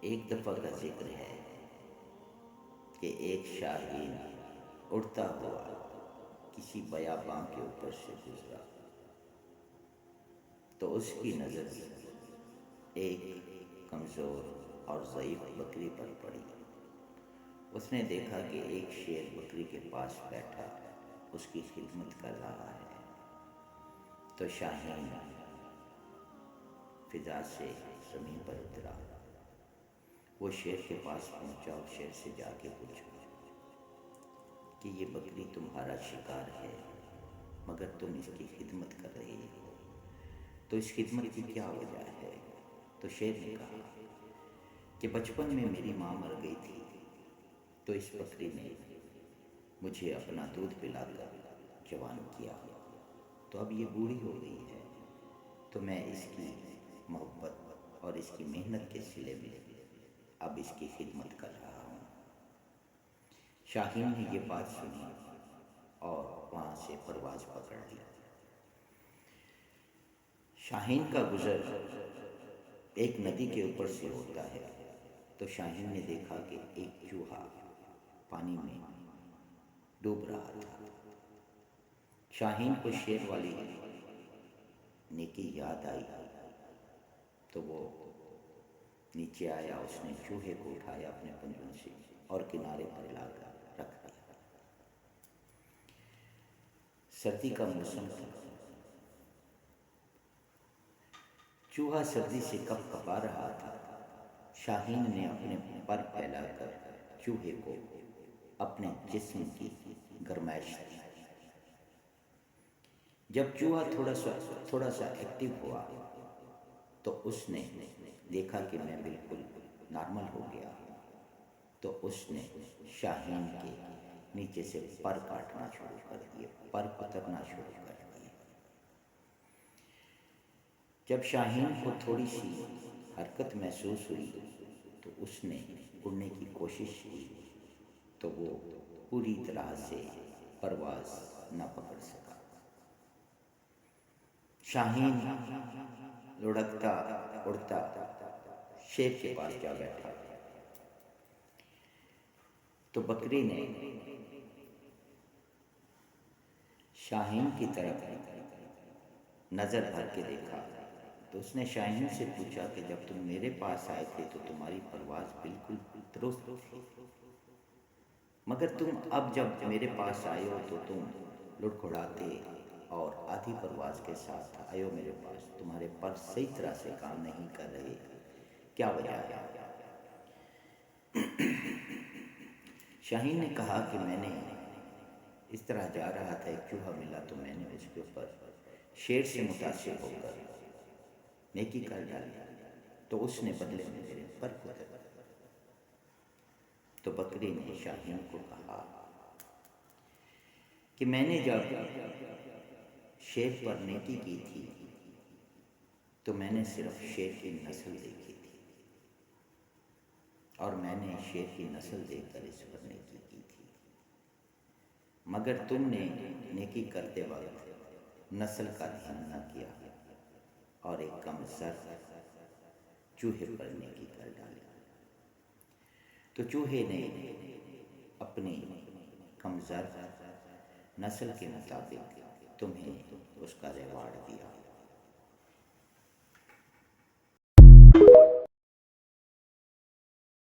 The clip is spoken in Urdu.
ایک دفعہ کا ذکر ہے کہ ایک شاہین اڑتا ہوا کسی بیاباں کے اوپر سے گزرا تو اس کی نظر ایک کمزور اور ضعیف بکری پر پڑی۔ اس نے دیکھا کہ ایک شیر بکری کے پاس بیٹھا اس کی خدمت کر رہا ہے، تو شاہین فضا سے زمین پر اترا۔ وہ شیر کے پاس پہنچا اور شیر سے جا کے پوچھا کہ یہ بکری تمہارا شکار ہے مگر تم اس کی خدمت کر رہی ہو، تو اس خدمت کی کیا وجہ ہے؟ تو شیر نے کہا کہ بچپن میں میری ماں مر گئی تھی تو اس بکری نے مجھے اپنا دودھ پلا کر جوان کیا، تو اب یہ بوڑھی ہو گئی ہے تو میں اس کی محبت اور اس کی محنت کے صلے میں اب اس کی خدمت کر رہا ہوں۔ شاہین نے یہ بات سنی اور وہاں سے پرواز پکڑ لی۔ شاہین کا گزر ایک ندی کے اوپر سے ہوتا ہے تو شاہین نے دیکھا کہ ایک چوہا پانی میں ڈوب رہا تھا۔ شاہین کو شیر والی نیکی یاد آئی تو وہ نیچے آیا، اس نے چوہے کو اٹھایا اپنے پنجوں سے اور کنارے پر لا کر رکھ دیا۔ سردی کا موسم تھا، چوہا سردی سے کپ کپا رہا تھا۔ شاہین نے اپنے پر پھیلا کر چوہے کو اپنے جسم کی گرمائش دی۔ جب چوہا تھوڑا سا ایکٹیو ہوا تو اس نے دیکھا کہ میں بالکل نارمل ہو گیا، تو اس نے شاہین کے نیچے سے پر کاٹنا شروع کر دیے، پر کترنا شروع کر دیے۔ جب شاہین کو تھوڑی سی حرکت محسوس ہوئی تو اس نے اڑنے کی کوشش کی تو وہ پوری طرح سے پرواز نہ پکڑ سکا۔ شاہین لڑکتا اڑتا شیر کے پاس جا بیٹھا تو بکری نے شاہین کی طرف نظر بھر کے دیکھا تو اس نے شاہین سے پوچھا کہ جب تم میرے پاس آئے تھے تو تمہاری پرواز بالکل درست تھی، مگر تم اب جب میرے پاس آئے ہو تو تم لڑکھڑاتے اور آدھی پرواز کے ساتھ آئے ہو میرے پاس، تمہارے پر صحیح طرح سے کام نہیں کر رہے، کیا وجہ ہے؟ شاہین نے کہا کہ میں نے اس طرح جا رہا تھا، ایک چوہا ملا تو میں نے اس کے اوپر شیر سے متاثر ہو کر نیکی کر ڈالی، تو اس نے بدلے میں میرے پر کتر۔ تو بکری نے شاہین کو کہا کہ میں نے جب شیر پر نیکی کی تھی تو میں نے صرف شیر کی نسل دیکھی تھی اور میں نے شیر کی نسل دیکھ کر اس پر نیکی کی تھی، مگر تم نے نیکی کرتے وقت نسل کا دھیان نہ کیا اور ایک کم سر چوہے پر نیکی کر ڈالی، تو چوہے نے اپنی کمزور نسل کے مطابق تمہیں اس کا ریوارڈ دیا۔